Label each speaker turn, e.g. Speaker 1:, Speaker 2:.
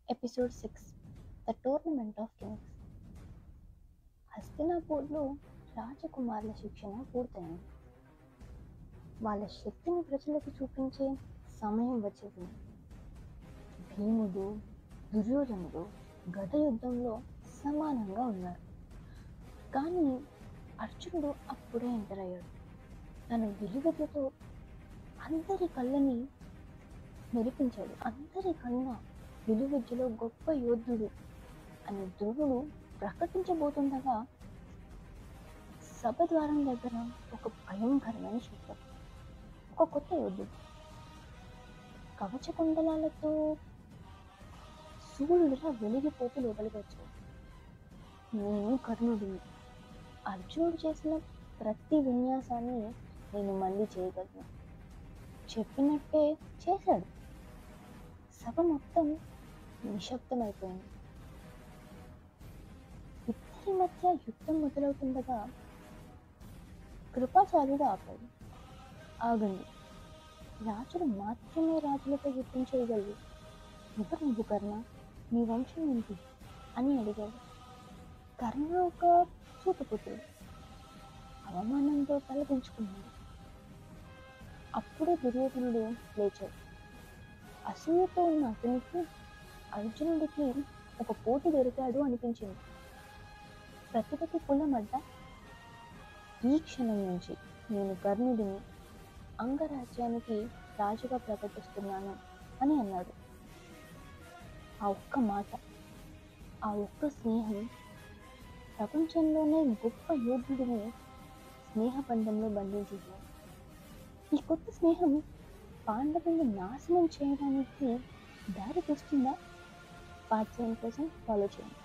Speaker 1: Episode 6 the tournament of kings. హస్తినాపూర్లో రాజకుమారుల శిక్షణ పూర్తయింది. వాళ్ళ శక్తిని ప్రజలకు చూపించే సమయం వచ్చేసింది. భీముడు, దుర్యోధనుడు గద యుద్ధంలో సమానంగా ఉన్నారు. కానీ అర్జునుడు అప్పుడే ఎంటర్ అయ్యాడు. తన విలువలతో అందరి కళ్ళని మెరిపించాడు. అందరికన్నా విలువిద్యలో గొప్ప యోధుడు అని ద్రోణుడు ప్రకటించబోతుండగా సభ ద్వారం దగ్గర ఒక భయంకరమైన శబ్దం. ఒక కొత్త యోధుడు కవచ కుండలాలతో సూర్యుడిలా వెలిగిపోతూ లోపలికి వచ్చాడు. నేను కర్ణుడిని. అర్జునుడు చేసిన ప్రతి విన్యాసాన్ని నేను మళ్ళీ చేయగలను. చెప్పినట్టే చేశాడు. సభ మొత్తం నిశ్శబ్దమైపోయింది. ఇద్దరి మధ్య యుద్ధం మొదలవుతుండగా కృపాచార్యుడు ఆపాడు. ఆగండి, రాజులు మాత్రమే రాజులతో యుద్ధం చేయగలరు. ఎవరు నువ్వు కర్ణ? నీ వంశం ఏంటి అని అడిగాడు. కర్ణ ఒక సూతపుత్రుడు. అవమానంతో తలదించుకున్నాడు. అప్పుడే దుర్యోధనుడు లేచాడు. అసూయతో ఉన్న అతనికి అర్జునుడికి ఒక పోటీ దొరికాడు అనిపించింది. ప్రతిభకి కులమడ్డ. ఈ క్షణం నుంచి నేను కర్ణుడిని, అంగరాజ్యానికి రాజుగా ప్రకటిస్తున్నాను అని అన్నాడు. ఆ ఒక్క మాట, ఆ ఒక్క స్నేహం ప్రపంచంలోనే గొప్ప యోధుడిని స్నేహబంధంలో బంధించేసింది. ఈ కొత్త స్నేహం పాండవులను నాశనం చేయడానికి దారి తీస్తుందా? పార్ట్ 7 కోసం ఫాలో చేయండి.